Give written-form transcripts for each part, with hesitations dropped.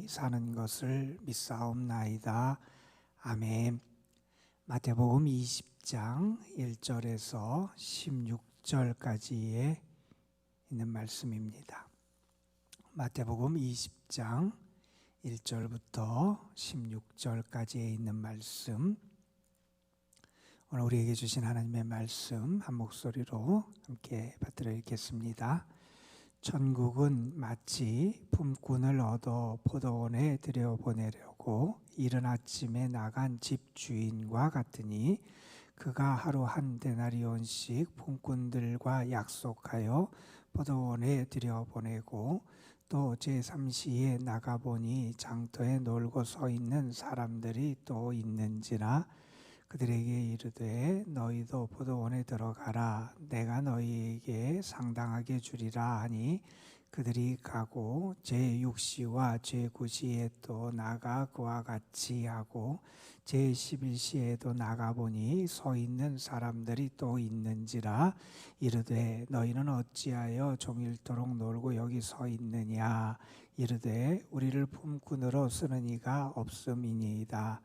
사는 것을 믿사옵나이다. 아멘. 마태복음 20장 1절에서 16절까지에 있는 말씀입니다. 마태복음 20장 1절부터 16절까지에 있는 말씀, 오늘 우리에게 주신 하나님의 말씀 한 목소리로 함께 받들어 읽겠습니다. 천국은 마치 품꾼을 얻어 포도원에 들여보내려고 이른 아침에 나간 집주인과 같으니, 그가 하루 한 데나리온씩 품꾼들과 약속하여 포도원에 들여보내고 또 제3시에 나가보니 장터에 놀고 서 있는 사람들이 또 있는지라. 그들에게 이르되 너희도 포도원에 들어가라, 내가 너희에게 상당하게 주리라 하니, 그들이 가고 제6시와 제9시에 또 나가 그와 같이 하고 제11시에도 나가보니 서 있는 사람들이 또 있는지라. 이르되 너희는 어찌하여 종일토록 놀고 여기 서 있느냐. 이르되 우리를 품꾼으로 쓰는 이가 없음이니이다.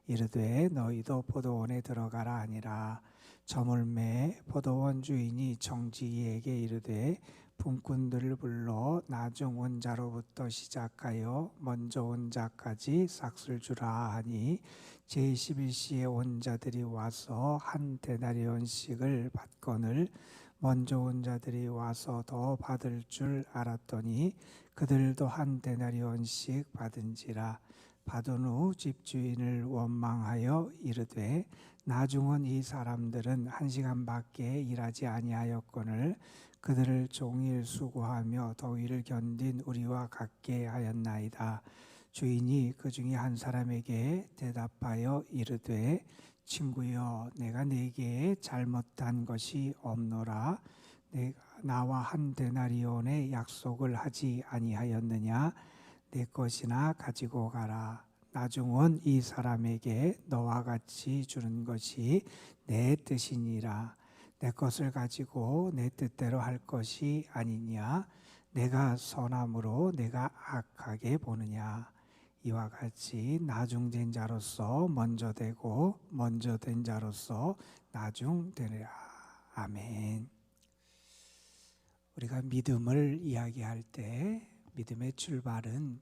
이르되 너희도 포도원에 들어가라 하니라. 저물매 포도원 주인이 정직이에게 이르되 품꾼들을 불러 나중 온 자로부터 시작하여 먼저 온 자까지 삭슬 주라 하니, 제11시에 온 자들이 와서 한 데나리온씩을 받거늘 먼저 온 자들이 와서 더 받을 줄 알았더니 그들도 한 데나리온씩 받은지라. 받은 후 집주인을 원망하여 이르되 나중 온 이 사람들은 1시간밖에 일하지 아니하였거늘 그들을 종일 수고하며 더위를 견딘 우리와 같게 하였나이다. 주인이 그 중에 한 사람에게 대답하여 이르되 친구여, 내가 네게 잘못한 것이 없노라. 내가 나와 한 데나리온의 약속을 하지 아니하였느냐. 내 것이나 가지고 가라. 나중 온 이 사람에게 너와 같이 주는 것이 내 뜻이니라. 내 것을 가지고 내 뜻대로 할 것이 아니냐. 내가 선함으로 내가 악하게 보느냐. 이와 같이 나중된 자로서 먼저 되고 먼저 된 자로서 나중되리라. 아멘. 우리가 믿음을 이야기할 때 믿음의 출발은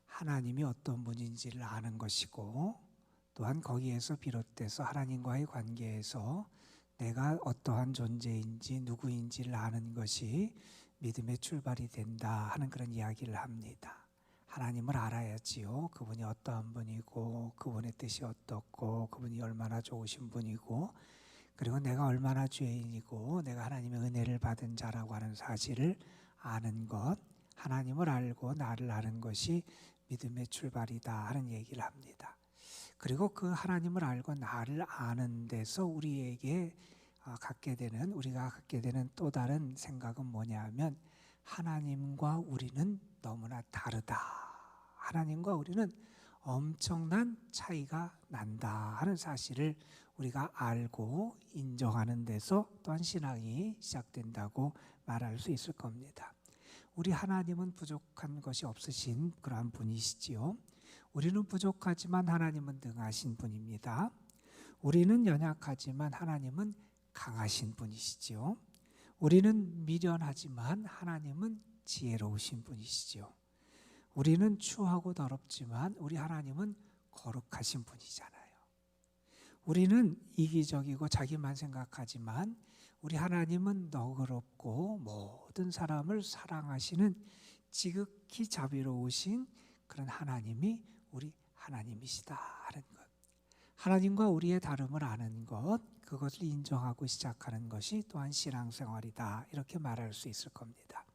하나님이 어떤 분인지를 아는 것이고, 또한 거기에서 비롯돼서 하나님과의 관계에서 내가 어떠한 존재인지 누구인지를 아는 것이 믿음의 출발이 된다 하는 그런 이야기를 합니다. 하나님을 알아야지요. 그분이 어떠한 분이고 그분의 뜻이 어떻고 그분이 얼마나 좋으신 분이고, 그리고 내가 얼마나 죄인이고 내가 하나님의 은혜를 받은 자라고 하는 사실을 아는 것, 하나님을 알고 나를 아는 것이 믿음의 출발이다 하는 얘기를 합니다. 그리고 그 하나님을 알고 나를 아는 데서 우리가 갖게 되는 또 다른 생각은 뭐냐면, 하나님과 우리는 너무나 다르다. 하나님과 우리는 엄청난 차이가 난다 하는 사실을 우리가 알고 인정하는 데서 또한 신앙이 시작된다고 말할 수 있을 겁니다. 우리 하나님은 부족한 것이 없으신 그러한 분이시지요. 우리는 부족하지만 하나님은 능하신 분입니다. 우리는 연약하지만 하나님은 강하신 분이시지요. 우리는 미련하지만 하나님은 지혜로우신 분이시지요. 우리는 추하고 더럽지만 우리 하나님은 거룩하신 분이잖아요. 우리는 이기적이고 자기만 생각하지만 우리 하나님은 너그럽고 모든 사람을 사랑하시는 지극히 자비로우신 그런 하나님이 우리 하나님이시다 하는 것. 하나님과 우리의 다름을 아는 것, 그것을 인정하고 시작하는 것이 또한 신앙생활이다, 이렇게 말할 수 있을 겁니다.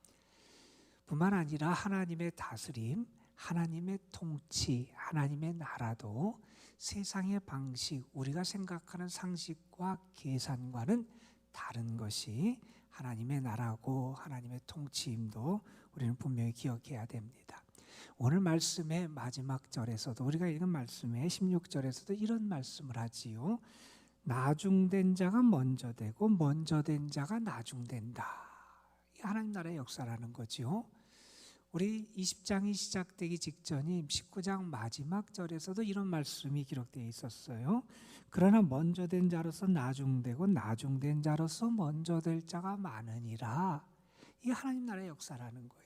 뿐만 아니라 하나님의 다스림, 하나님의 통치, 하나님의 나라도 세상의 방식, 우리가 생각하는 상식과 계산과는 다른 것이 하나님의 나라고, 하나님의 통치임도 우리는 분명히 기억해야 됩니다. 오늘 말씀의 마지막 절에서도, 우리가 읽은 말씀의 16절에서도 이런 말씀을 하지요. 나중된 자가 먼저 되고 먼저 된 자가 나중된다. 하나님 나라의 역사라는 거지요. 우리 20장이 시작되기 직전인 19장 마지막 절에서도 이런 말씀이 기록되어 있었어요. 그러나 먼저 된 자로서 나중되고 나중된 자로서 먼저 될 자가 많으니라. 이게 하나님 나라의 역사라는 거예요.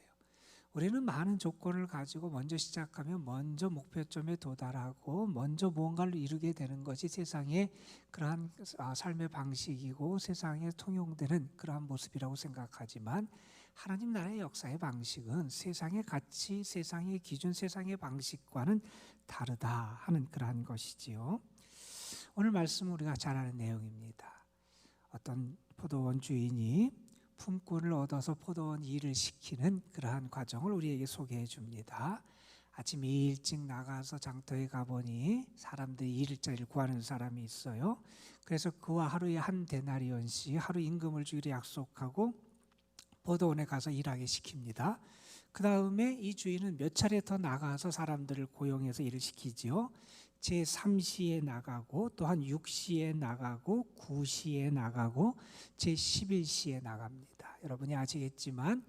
우리는 많은 조건을 가지고 먼저 시작하면 먼저 목표점에 도달하고 먼저 무언가를 이루게 되는 것이 세상의 그러한 삶의 방식이고 세상에 통용되는 그러한 모습이라고 생각하지만 하나님 나라의 역사의 방식은 세상의 가치, 세상의 기준, 세상의 방식과는 다르다 하는 그러한 것이지요. 오늘 말씀은 우리가 잘 아는 내용입니다. 어떤 포도원 주인이 품꾼을 얻어서 포도원 일을 시키는 그러한 과정을 우리에게 소개해 줍니다. 아침 일찍 나가서 장터에 가보니 사람들이 일자리를 구하는 사람이 있어요. 그래서 그와 하루에 한 데나리온씩 하루 임금을 주기로 약속하고 포도원에 가서 일하게 시킵니다. 그 다음에 이 주인은 몇 차례 더 나가서 사람들을 고용해서 일을 시키지요. 제3시에 나가고 또한 6시에 나가고 9시에 나가고 제11시에 나갑니다. 여러분이 아시겠지만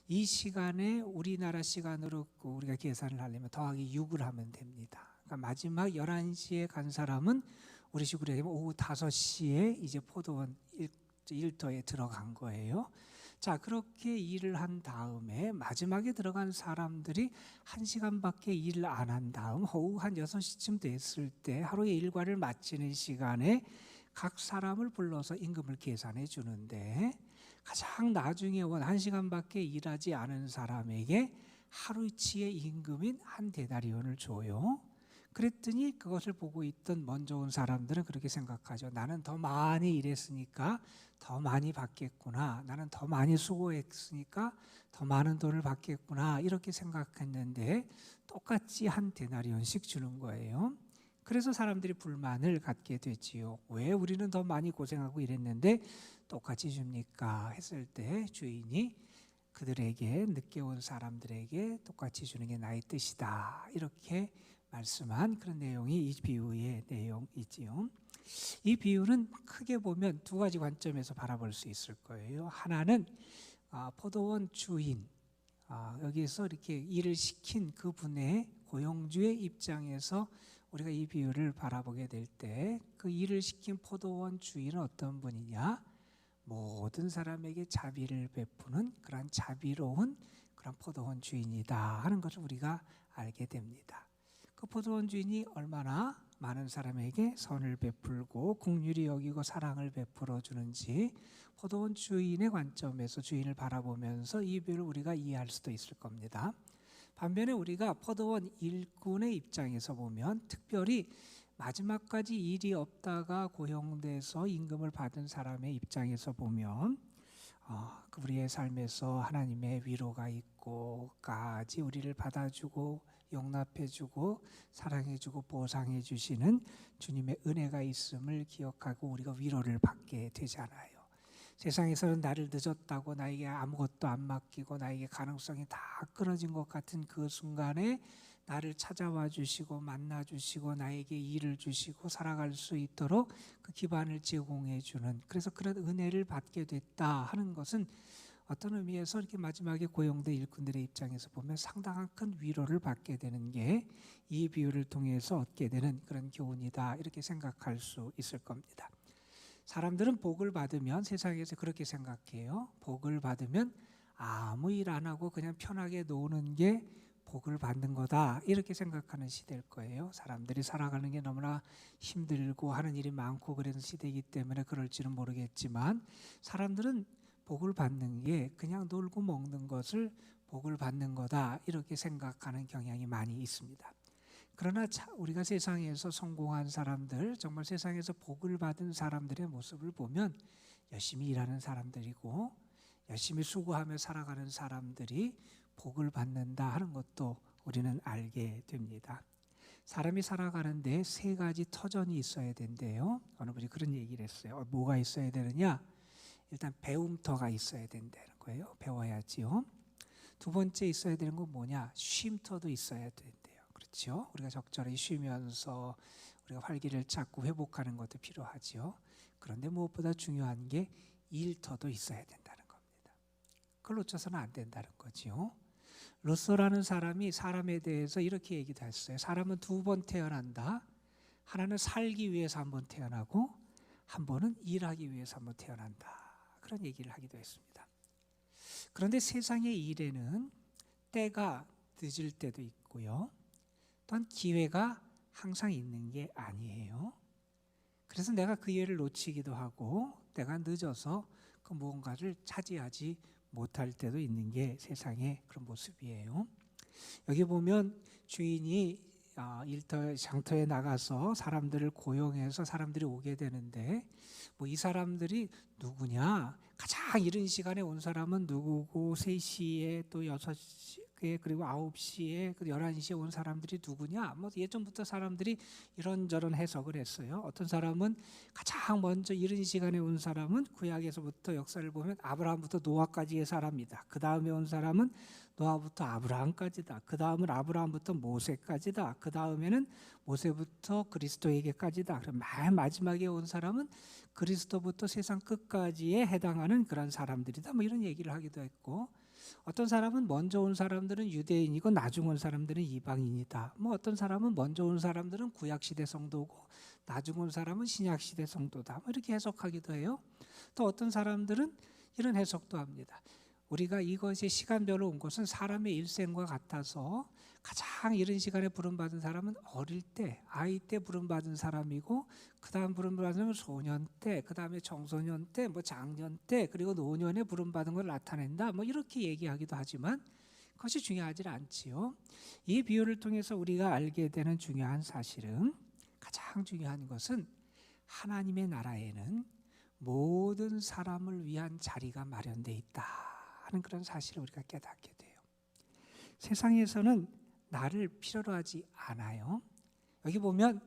이 시간에 우리나라 시간으로 우리가 계산을 하려면 더하기 6을 하면 됩니다. 그러니까 마지막 11시에 간 사람은 우리 식으로 얘기하면 오후 5시에 이제 포도원 일터에 들어간 거예요. 자, 그렇게 일을 한 다음에 마지막에 들어간 사람들이 1시간밖에 일을 안 한 다음 오후 한 6시쯤 됐을 때 하루의 일과를 마치는 시간에 각 사람을 불러서 임금을 계산해 주는데 가장 나중에 온 1시간밖에 일하지 않은 사람에게 하루치의 임금인 한 데나리온을 줘요. 그랬더니 그것을 보고 있던 먼저 온 사람들은 그렇게 생각하죠. 나는 더 많이 일했으니까 더 많이 받겠구나. 나는 더 많이 수고했으니까 더 많은 돈을 받겠구나. 이렇게 생각했는데 똑같이 한 데나리온씩 주는 거예요. 그래서 사람들이 불만을 갖게 되지요. 왜 우리는 더 많이 고생하고 일했는데 똑같이 줍니까? 했을 때 주인이 그들에게 늦게 온 사람들에게 똑같이 주는 게 나의 뜻이다. 이렇게 말씀한 그런 내용이 이 비유의 내용이지요. 이 비유는 크게 보면 두 가지 관점에서 바라볼 수 있을 거예요. 하나는 포도원 주인, 여기서 이렇게 일을 시킨 그분의 고용주의 입장에서 우리가 이 비유를 바라보게 될 때 그 일을 시킨 포도원 주인은 어떤 분이냐? 모든 사람에게 자비를 베푸는 그런 자비로운 그런 포도원 주인이다 하는 것을 우리가 알게 됩니다. 그 포도원 주인이 얼마나 많은 사람에게 선을 베풀고 긍휼히 여기고 사랑을 베풀어 주는지 포도원 주인의 관점에서 주인을 바라보면서 이 비유를 우리가 이해할 수도 있을 겁니다. 반면에 우리가 포도원 일꾼의 입장에서 보면 특별히 마지막까지 일이 없다가 고용돼서 임금을 받은 사람의 입장에서 보면 우리의 삶에서 하나님의 위로가 있고까지 우리를 받아주고 용납해주고 사랑해주고 보상해주시는 주님의 은혜가 있음을 기억하고 우리가 위로를 받게 되잖아요. 세상에서는 나를 늦었다고 나에게 아무것도 안 맡기고 나에게 가능성이 다 끊어진 것 같은 그 순간에 나를 찾아와 주시고 만나 주시고 나에게 일을 주시고 살아갈 수 있도록 그 기반을 제공해 주는, 그래서 그런 은혜를 받게 됐다 하는 것은 어떤 의미에서 이렇게 마지막에 고용된 일꾼들의 입장에서 보면 상당한 큰 위로를 받게 되는 게 이 비유를 통해서 얻게 되는 그런 교훈이다, 이렇게 생각할 수 있을 겁니다. 사람들은 복을 받으면 세상에서 그렇게 생각해요. 복을 받으면 아무 일 안 하고 그냥 편하게 노는 게 복을 받는 거다, 이렇게 생각하는 시대일 거예요. 사람들이 살아가는 게 너무나 힘들고 하는 일이 많고 그런 시대이기 때문에 그럴지는 모르겠지만 사람들은 복을 받는 게 그냥 놀고 먹는 것을 복을 받는 거다, 이렇게 생각하는 경향이 많이 있습니다. 그러나 우리가 세상에서 성공한 사람들, 정말 세상에서 복을 받은 사람들의 모습을 보면 열심히 일하는 사람들이고 열심히 수고하며 살아가는 사람들이 복을 받는다 하는 것도 우리는 알게 됩니다. 사람이 살아가는데 세 가지 터전이 있어야 된대요. 어느 분이 그런 얘기를 했어요. 뭐가 있어야 되느냐? 일단 배움터가 있어야 된다는 거예요. 배워야지요. 두 번째 있어야 되는 건 뭐냐? 쉼터도 있어야 된대요. 그렇죠? 우리가 적절히 쉬면서 우리가 활기를 찾고 회복하는 것도 필요하지요. 그런데 무엇보다 중요한 게 일터도 있어야 된다는 겁니다. 그걸 놓쳐서는 안 된다는 거지요. 루소라는 사람이 사람에 대해서 이렇게 얘기도 했어요. 사람은 두 번 태어난다. 하나는 살기 위해서 한 번 태어나고 한 번은 일하기 위해서 한 번 태어난다. 그런 얘기를 하기도 했습니다. 그런데 세상의 일에는 때가 늦을 때도 있고요. 또한 기회가 항상 있는 게 아니에요. 그래서 내가 그 기회를 놓치기도 하고 내가 늦어서 그 무언가를 차지하지 못할 때도 있는 게 세상의 그런 모습이에요. 여기 보면 주인이 일터 장터에 나가서 사람들을 고용해서 사람들이 오게 되는데 뭐 이 사람들이 누구냐? 가장 이른 시간에 온 사람은 누구고 3시에 또 6시에 그리고 9시에 그 11시에 온 사람들이 누구냐? 뭐 예전부터 사람들이 이런저런 해석을 했어요. 어떤 사람은 가장 먼저 이른 시간에 온 사람은 구약에서부터 역사를 보면 아브라함부터 노아까지의 사람이다. 그 다음에 온 사람은 노아부터 아브라함까지다. 그 다음은 아브라함부터 모세까지다. 그 다음에는 모세부터 그리스도에게까지다. 그럼 맨 마지막에 온 사람은 그리스도부터 세상 끝까지에 해당하는 그런 사람들이다. 뭐 이런 얘기를 하기도 했고, 어떤 사람은 먼저 온 사람들은 유대인이고 나중 온 사람들은 이방인이다. 뭐 어떤 사람은 먼저 온 사람들은 구약시대 성도고 나중 온 사람은 신약시대 성도다. 뭐 이렇게 해석하기도 해요. 또 어떤 사람들은 이런 해석도 합니다. 우리가 이것이 시간별로 온 것은 사람의 일생과 같아서 가장 이른 시간에 부름받은 사람은 어릴 때, 아이 때 부름받은 사람이고, 그 다음 부름받은 사람은 소년 때, 그 다음에 청소년 때, 뭐 장년 때, 그리고 노년에 부름받은 걸 나타낸다. 뭐 이렇게 얘기하기도 하지만 그것이 중요하지 않지요. 이 비유를 통해서 우리가 알게 되는 중요한 사실은, 가장 중요한 것은 하나님의 나라에는 모든 사람을 위한 자리가 마련되어 있다 하는 그런 사실을 우리가 깨닫게 돼요. 세상에서는 나를 필요로 하지 않아요. 여기 보면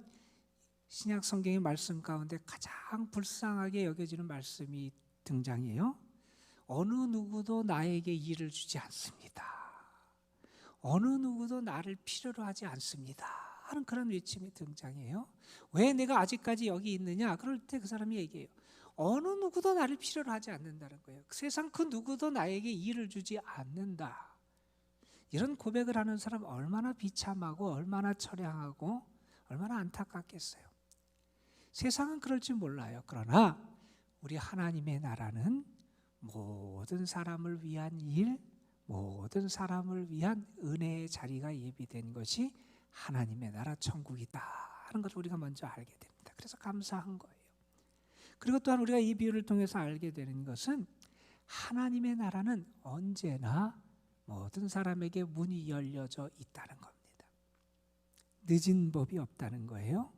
신약 성경의 말씀 가운데 가장 불쌍하게 여겨지는 말씀이 등장해요. 어느 누구도 나에게 일을 주지 않습니다. 어느 누구도 나를 필요로 하지 않습니다 하는 그런 외침이 등장해요. 왜 내가 아직까지 여기 있느냐? 그럴 때 그 사람이 얘기해요. 어느 누구도 나를 필요로 하지 않는다는 거예요. 세상 그 누구도 나에게 일을 주지 않는다. 이런 고백을 하는 사람 얼마나 비참하고 얼마나 처량하고 얼마나 안타깝겠어요. 세상은 그럴지 몰라요. 그러나 우리 하나님의 나라는 모든 사람을 위한 일, 모든 사람을 위한 은혜의 자리가 예비된 것이 하나님의 나라 천국이다 하는 것을 우리가 먼저 알게 됩니다. 그래서 감사한 거예요. 그리고 또한 우리가 이 비유를 통해서 알게 되는 것은 하나님의 나라는 언제나 모든 사람에게 문이 열려져 있다는 겁니다. 늦은 법이 없다는 거예요.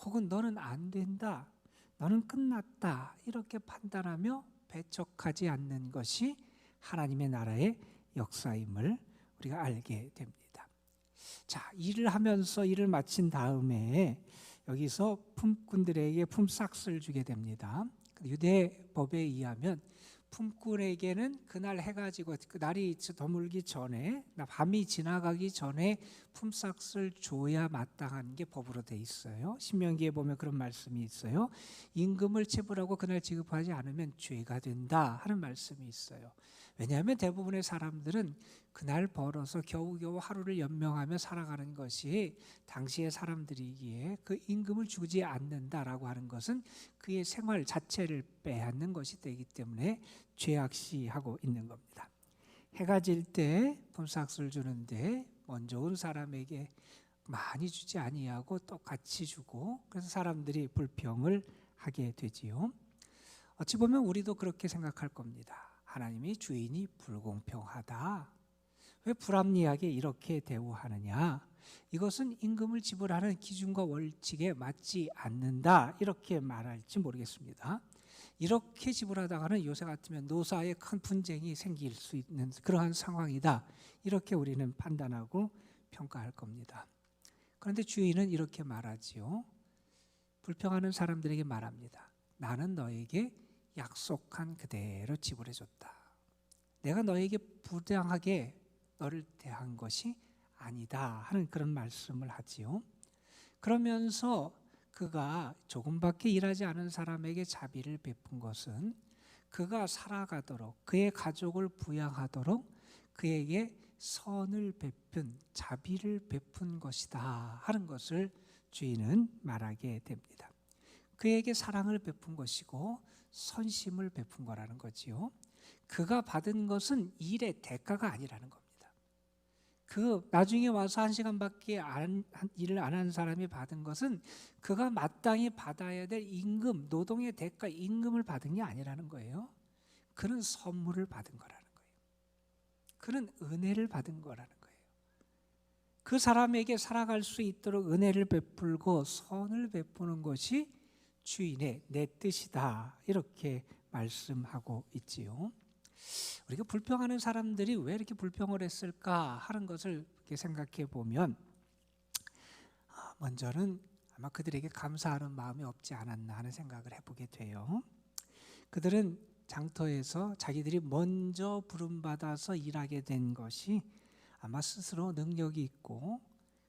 혹은 너는 안 된다, 너는 끝났다 이렇게 판단하며 배척하지 않는 것이 하나님의 나라의 역사임을 우리가 알게 됩니다. 자, 일을 하면서 일을 마친 다음에 여기서 품꾼들에게 품삯을 주게 됩니다. 유대 법에 의하면 품꾼에게는 그날 해가 지고 그 날이 저물기 전에, 밤이 지나가기 전에 품삯을 줘야 마땅한 게 법으로 돼 있어요. 신명기에 보면 그런 말씀이 있어요. 임금을 체불하고 그날 지급하지 않으면 죄가 된다 하는 말씀이 있어요. 왜냐하면 대부분의 사람들은 그날 벌어서 겨우겨우 하루를 연명하며 살아가는 것이 당시의 사람들이기에 그 임금을 주지 않는다라고 하는 것은 그의 생활 자체를 빼앗는 것이 되기 때문에 죄악시하고 있는 겁니다. 해가 질 때 품삯을 주는데 먼저 온 사람에게 많이 주지 아니하고 똑같이 주고, 그래서 사람들이 불평을 하게 되지요. 어찌 보면 우리도 그렇게 생각할 겁니다. 하나님이 주인이 불공평하다. 왜 불합리하게 이렇게 대우하느냐? 이것은 임금을 지불하는 기준과 원칙에 맞지 않는다. 이렇게 말할지 모르겠습니다. 이렇게 지불하다가는 요새 같으면 노사에 큰 분쟁이 생길 수 있는 그러한 상황이다. 이렇게 우리는 판단하고 평가할 겁니다. 그런데 주인은 이렇게 말하지요. 불평하는 사람들에게 말합니다. 나는 너에게 약속한 그대로 지불해 줬다. 내가 너에게 부당하게 너를 대한 것이 아니다 하는 그런 말씀을 하지요. 그러면서 그가 조금밖에 일하지 않은 사람에게 자비를 베푼 것은 그가 살아가도록, 그의 가족을 부양하도록 그에게 선을 베푼, 자비를 베푼 것이다 하는 것을 주인은 말하게 됩니다. 그에게 사랑을 베푼 것이고 선심을 베푼 거라는 거지요. 그가 받은 것은 일의 대가가 아니라는 겁니다. 그 나중에 와서 1시간밖에 일을 안 한 사람이 받은 것은 그가 마땅히 받아야 될 임금, 노동의 대가, 임금을 받은 게 아니라는 거예요. 그는 선물을 받은 거라는 거예요. 그는 은혜를 받은 거라는 거예요. 그 사람에게 살아갈 수 있도록 은혜를 베풀고 선을 베푸는 것이 주인의 내 뜻이다, 이렇게 말씀하고 있지요. 우리가 불평하는 사람들이 왜 이렇게 불평을 했을까 하는 것을 이렇게 생각해 보면, 먼저는 아마 그들에게 감사하는 마음이 없지 않았나 하는 생각을 해보게 돼요. 그들은 장터에서 자기들이 먼저 부름받아서 일하게 된 것이 아마 스스로 능력이 있고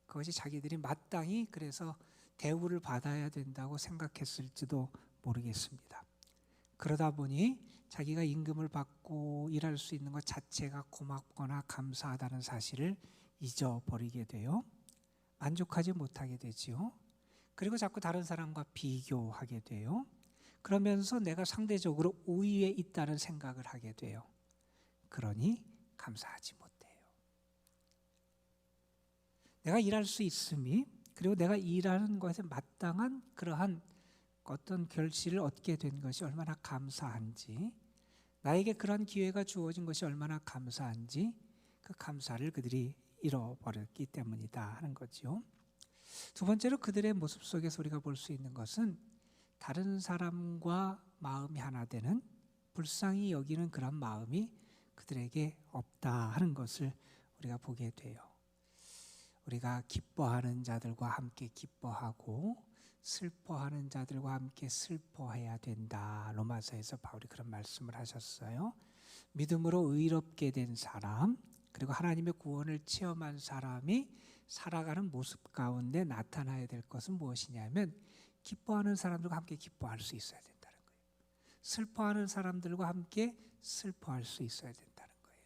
그것이 자기들이 마땅히 그래서 대우를 받아야 된다고 생각했을지도 모르겠습니다. 그러다 보니 자기가 임금을 받고 일할 수 있는 것 자체가 고맙거나 감사하다는 사실을 잊어버리게 돼요. 만족하지 못하게 되지요. 그리고 자꾸 다른 사람과 비교하게 돼요. 그러면서 내가 상대적으로 우위에 있다는 생각을 하게 돼요. 그러니 감사하지 못해요. 내가 일할 수 있음이, 그리고 내가 일하는 것에 마땅한 그러한 어떤 결실을 얻게 된 것이 얼마나 감사한지, 나에게 그런 기회가 주어진 것이 얼마나 감사한지, 그 감사를 그들이 잃어버렸기 때문이다 하는 거죠. 두 번째로 그들의 모습 속에서 우리가 볼 수 있는 것은 다른 사람과 마음이 하나 되는, 불쌍히 여기는 그런 마음이 그들에게 없다 하는 것을 우리가 보게 돼요. 우리가 기뻐하는 자들과 함께 기뻐하고 슬퍼하는 자들과 함께 슬퍼해야 된다. 로마서에서 바울이 그런 말씀을 하셨어요. 믿음으로 의롭게 된 사람, 그리고 하나님의 구원을 체험한 사람이 살아가는 모습 가운데 나타나야 될 것은 무엇이냐면, 기뻐하는 사람들과 함께 기뻐할 수 있어야 된다는 거예요. 슬퍼하는 사람들과 함께 슬퍼할 수 있어야 된다는 거예요.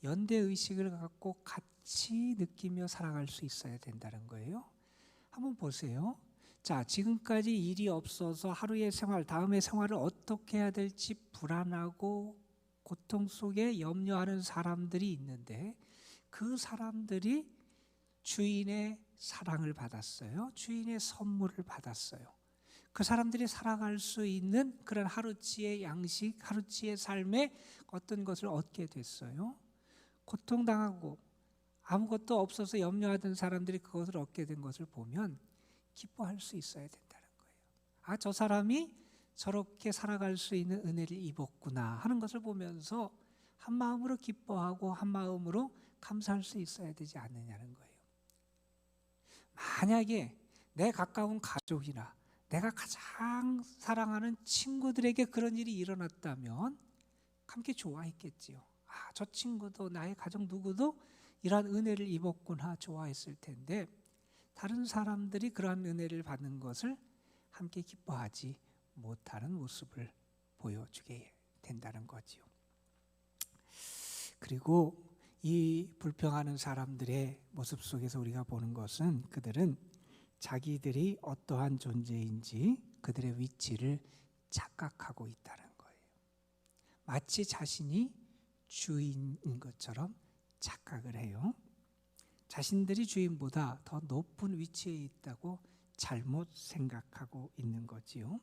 연대의식을 갖고 같이 느끼며 살아갈 수 있어야 된다는 거예요. 한번 보세요. 자, 지금까지 일이 없어서 하루의 생활, 다음의 생활을 어떻게 해야 될지 불안하고 고통 속에 염려하는 사람들이 있는데, 그 사람들이 주인의 사랑을 받았어요. 주인의 선물을 받았어요. 그 사람들이 살아갈 수 있는 그런 하루치의 양식, 하루치의 삶의 어떤 것을 얻게 됐어요. 고통당하고 아무것도 없어서 염려하던 사람들이 그것을 얻게 된 것을 보면 기뻐할 수 있어야 된다는 거예요. 아, 저 사람이 저렇게 살아갈 수 있는 은혜를 입었구나 하는 것을 보면서 한 마음으로 기뻐하고 한 마음으로 감사할 수 있어야 되지 않느냐는 거예요. 만약에 내 가까운 가족이나 내가 가장 사랑하는 친구들에게 그런 일이 일어났다면 함께 좋아했겠지요. 아, 저 친구도 나의 가족 누구도 이러한 은혜를 입었구나 좋아했을 텐데, 다른 사람들이 그러한 은혜를 받는 것을 함께 기뻐하지 못하는 모습을 보여주게 된다는 거지요. 그리고 이 불평하는 사람들의 모습 속에서 우리가 보는 것은, 그들은 자기들이 어떠한 존재인지 그들의 위치를 착각하고 있다는 거예요. 마치 자신이 주인인 것처럼 착각을 해요. 자신들이 주인보다 더 높은 위치에 있다고 잘못 생각하고 있는 거지요.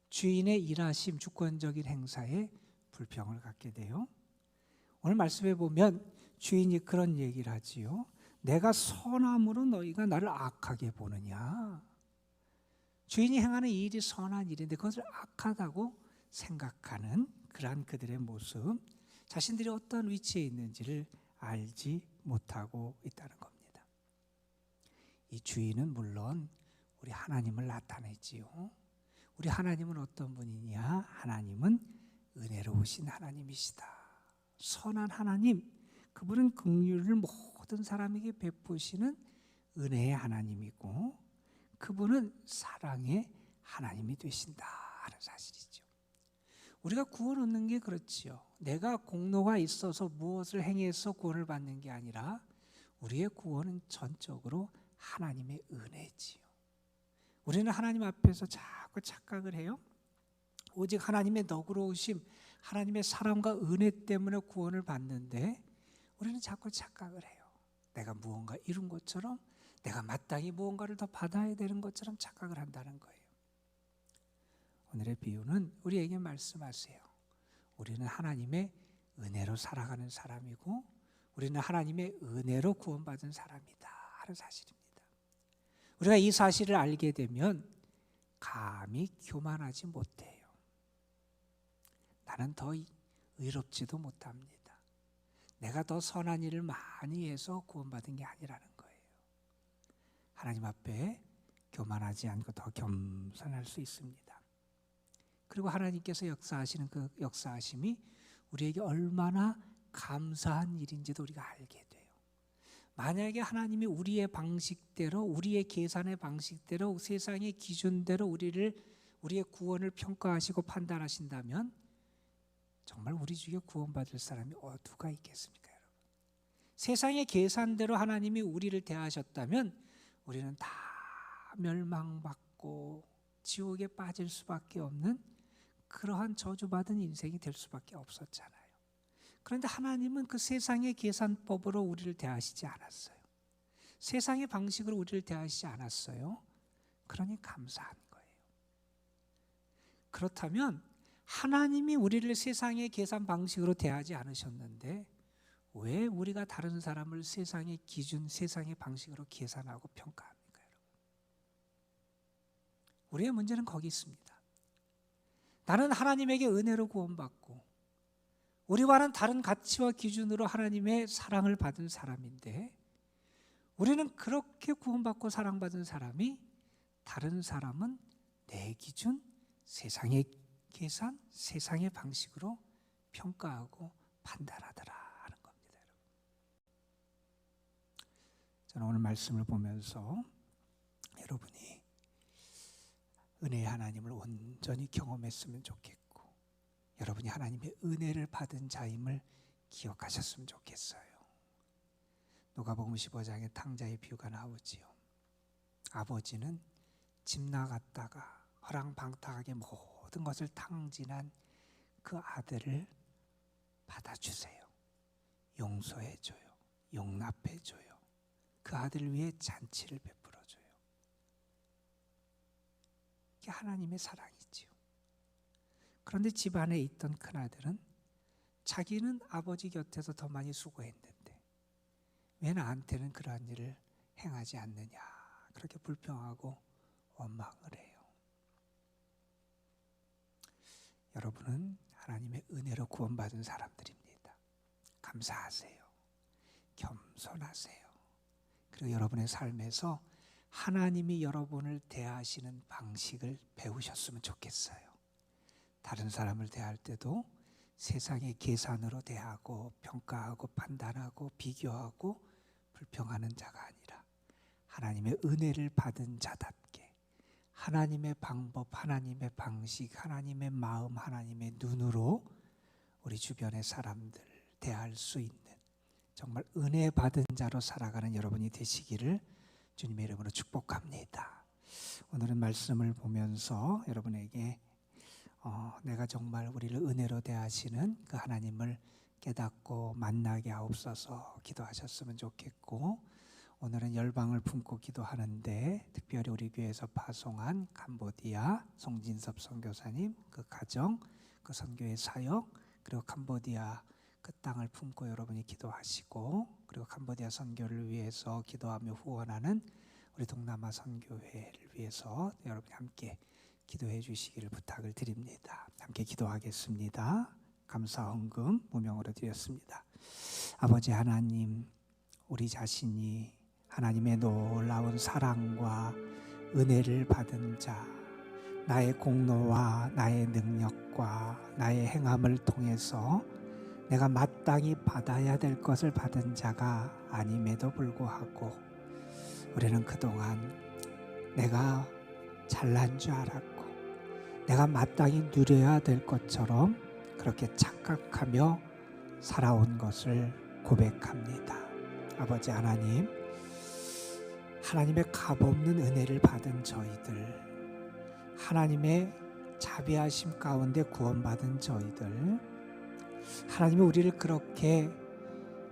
주인의 일하심, 주권적인 행사에 불평을 갖게 돼요. 오늘 말씀해 보면 주인이 그런 얘기를 하지요. 내가 선함으로 너희가 나를 악하게 보느냐. 주인이 행하는 일이 선한 일인데 그것을 악하다고 생각하는 그러한 그들의 모습, 자신들이 어떤 위치에 있는지를 알지 못하고 있다는 겁니다. 이 주인은 물론 우리 하나님을 나타내지요. 우리 하나님은 어떤 분이냐? 하나님은 은혜로우신 하나님이시다. 선한 하나님, 그분은 긍휼을 모든 사람에게 베푸시는 은혜의 하나님이고, 그분은 사랑의 하나님이 되신다 하는 사실이죠. 우리가 구원 얻는 게 그렇지요. 내가 공로가 있어서 무엇을 행해서 구원을 받는 게 아니라 우리의 구원은 전적으로 하나님의 은혜지요. 우리는 하나님 앞에서 자꾸 착각을 해요. 오직 하나님의 너그러우심, 하나님의 사랑과 은혜 때문에 구원을 받는데 우리는 자꾸 착각을 해요. 내가 무언가 이룬 것처럼, 내가 마땅히 무언가를 더 받아야 되는 것처럼 착각을 한다는 거예요. 오늘의 비유는 우리에게 말씀하세요. 우리는 하나님의 은혜로 살아가는 사람이고 우리는 하나님의 은혜로 구원받은 사람이다 하는 사실입니다. 우리가 이 사실을 알게 되면 감히 교만하지 못해요. 나는 더 의롭지도 못합니다. 내가 더 선한 일을 많이 해서 구원받은 게 아니라는 거예요. 하나님 앞에 교만하지 않고 더 겸손할 수 있습니다. 그리고 하나님께서 역사하시는 그 역사하심이 우리에게 얼마나 감사한 일인지도 우리가 알게 돼요. 만약에 하나님이 우리의 방식대로, 우리의 계산의 방식대로, 세상의 기준대로 우리의 구원을 평가하시고 판단하신다면 정말 우리 중에 구원받을 사람이 누가 있겠습니까, 여러분? 세상의 계산대로 하나님이 우리를 대하셨다면 우리는 다 멸망받고 지옥에 빠질 수밖에 없는 그러한 저주받은 인생이 될 수밖에 없었잖아요. 그런데 하나님은 그 세상의 계산법으로 우리를 대하시지 않았어요. 세상의 방식으로 우리를 대하시지 않았어요. 그러니 감사한 거예요. 그렇다면 하나님이 우리를 세상의 계산 방식으로 대하지 않으셨는데 왜 우리가 다른 사람을 세상의 기준, 세상의 방식으로 계산하고 평가합니까, 여러분? 우리의 문제는 거기 있습니다. 나는 하나님에게 은혜로 구원받고 우리와는 다른 가치와 기준으로 하나님의 사랑을 받은 사람인데 우리는 그렇게 구원받고 사랑받은 사람이 다른 사람은 내 기준, 세상의 계산, 세상의 방식으로 평가하고 판단하더라 하는 겁니다, 여러분. 저는 오늘 말씀을 보면서 여러분이 은혜의 하나님을 온전히 경험했으면 좋겠고 여러분이 하나님의 은혜를 받은 자임을 기억하셨으면 좋겠어요. 누가복음 15장에 탕자의 비유가 나오지요. 아버지는 집 나갔다가 허랑방탕하게 모든 것을 탕진한 그 아들을 받아주세요. 용서해줘요. 용납해줘요. 그 아들 위해 잔치를 베풀어줘요. 이게 하나님의 사랑이지요. 그런데 집안에 있던 큰아들은 자기는 아버지 곁에서 더 많이 수고했는데 왜 나한테는 그러한 일을 행하지 않느냐, 그렇게 불평하고 원망을 해요. 여러분은 하나님의 은혜로 구원받은 사람들입니다. 감사하세요. 겸손하세요. 그리고 여러분의 삶에서 하나님이 여러분을 대하시는 방식을 배우셨으면 좋겠어요. 다른 사람을 대할 때도 세상의 계산으로 대하고 평가하고 판단하고 비교하고 불평하는 자가 아니라 하나님의 은혜를 받은 자답게 하나님의 방법, 하나님의 방식, 하나님의 마음, 하나님의 눈으로 우리 주변의 사람들 대할 수 있는 정말 은혜 받은 자로 살아가는 여러분이 되시기를 주님의 이름으로 축복합니다. 오늘은 말씀을 보면서 여러분에게 내가 정말 우리를 은혜로 대하시는 그 하나님을 깨닫고 만나게 하옵소서 기도하셨으면 좋겠고, 오늘은 열방을 품고 기도하는데 특별히 우리 교회에서 파송한 캄보디아 송진섭 선교사님 그 가정, 그 선교의 사역, 그리고 캄보디아 그 땅을 품고 여러분이 기도하시고, 그리고 캄보디아 선교를 위해서 기도하며 후원하는 우리 동남아 선교회를 위해서 여러분이 함께 기도해 주시기를 부탁을 드립니다. 함께 기도하겠습니다. 감사 헌금 무명으로 드렸습니다. 아버지 하나님, 우리 자신이 하나님의 놀라운 사랑과 은혜를 받은 자, 나의 공로와 나의 능력과 나의 행함을 통해서 내가 마땅히 받아야 될 것을 받은 자가 아님에도 불구하고 우리는 그동안 내가 잘난 줄 알았고 내가 마땅히 누려야 될 것처럼 그렇게 착각하며 살아온 것을 고백합니다. 아버지 하나님, 하나님의 값없는 은혜를 받은 저희들, 하나님의 자비하심 가운데 구원받은 저희들, 하나님이 우리를 그렇게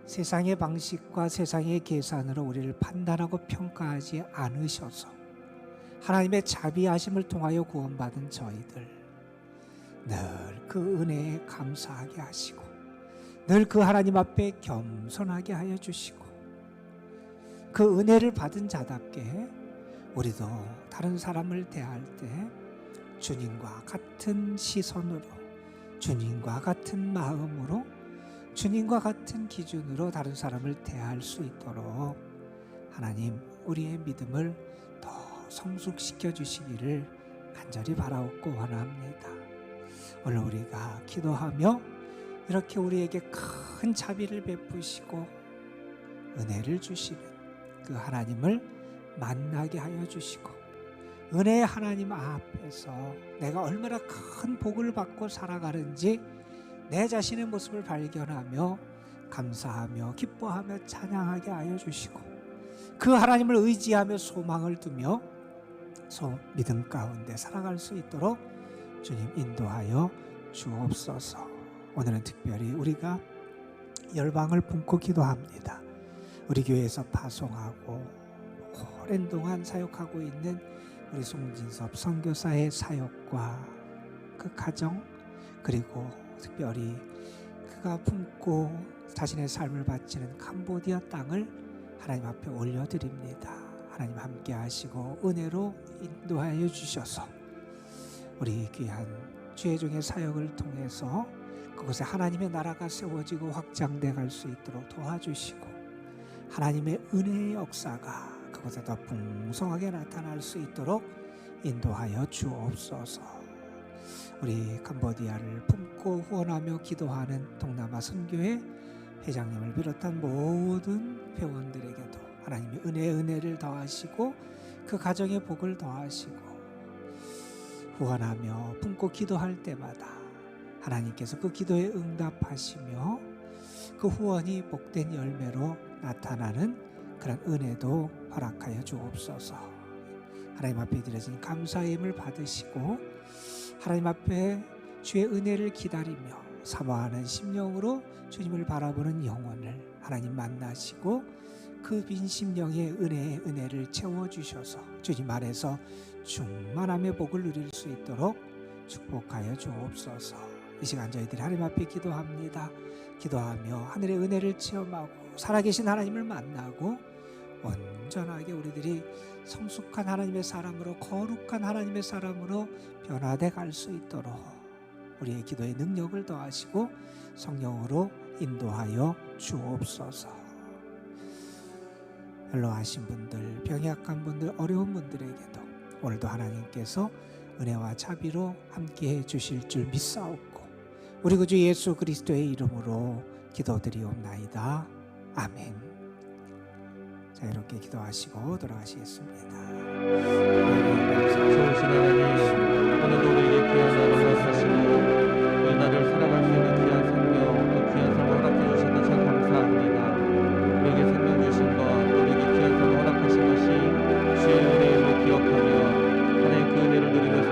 세상의 방식과 세상의 계산으로 우리를 판단하고 평가하지 않으셔서 하나님의 자비하심을 통하여 구원받은 저희들, 늘 그 은혜에 감사하게 하시고 늘 그 하나님 앞에 겸손하게 하여 주시고 그 은혜를 받은 자답게 우리도 다른 사람을 대할 때 주님과 같은 시선으로, 주님과 같은 마음으로, 주님과 같은 기준으로 다른 사람을 대할 수 있도록 하나님 우리의 믿음을 더 성숙시켜 주시기를 간절히 바라옵고 원합니다. 오늘 우리가 기도하며 이렇게 우리에게 큰 자비를 베푸시고 은혜를 주시는 그 하나님을 만나게 하여 주시고 은혜의 하나님 앞에서 내가 얼마나 큰 복을 받고 살아가는지 내 자신의 모습을 발견하며 감사하며 기뻐하며 찬양하게 하여 주시고 그 하나님을 의지하며 소망을 두며 믿음 가운데 살아갈 수 있도록 주님 인도하여 주옵소서. 오늘은 특별히 우리가 열방을 품고 기도합니다. 우리 교회에서 파송하고 오랜 동안 사역하고 있는 우리 송진섭 선교사의 사역과 그 가정, 그리고 특별히 그가 품고 자신의 삶을 바치는 캄보디아 땅을 하나님 앞에 올려드립니다. 하나님 함께 하시고 은혜로 인도하여 주셔서 우리 귀한 주의 종의 사역을 통해서 그곳에 하나님의 나라가 세워지고 확장돼 갈 수 있도록 도와주시고 하나님의 은혜의 역사가 그곳에 더 풍성하게 나타날 수 있도록 인도하여 주옵소서. 우리 캄보디아를 품고 후원하며 기도하는 동남아 선교회 회장님을 비롯한 모든 회원들에게도 하나님의 은혜를 더하시고 그 가정의 복을 더하시고 후원하며 품고 기도할 때마다 하나님께서 그 기도에 응답하시며 그 후원이 복된 열매로 나타나는 그런 은혜도 허락하여 주옵소서. 하나님 앞에 드려진 감사의 힘을 받으시고 하나님 앞에 주의 은혜를 기다리며 사모하는 심령으로 주님을 바라보는 영혼을 하나님 만나시고 그 빈 심령의 은혜를 채워주셔서 주님 안에서 충만함의 복을 누릴 수 있도록 축복하여 주옵소서. 이 시간 저희들이 하나님 앞에 기도합니다. 기도하며 하늘의 은혜를 체험하고 살아계신 하나님을 만나고 온전하게 우리들이 성숙한 하나님의 사람으로, 거룩한 하나님의 사람으로 변화돼 갈 수 있도록 우리의 기도의 능력을 더하시고 성령으로 인도하여 주옵소서. 연로하신 분들, 병이 약한 분들, 어려운 분들에게도 오늘도 하나님께서 은혜와 자비로 함께해 주실 줄 믿사옵고 우리 구주 예수 그리스도의 이름으로 기도드리옵나이다. 아멘. 자, 이렇게 기도하시고 돌아가시겠습니다. 좋으신 하나님, 오늘도 우리에게 귀한 하루를 사시고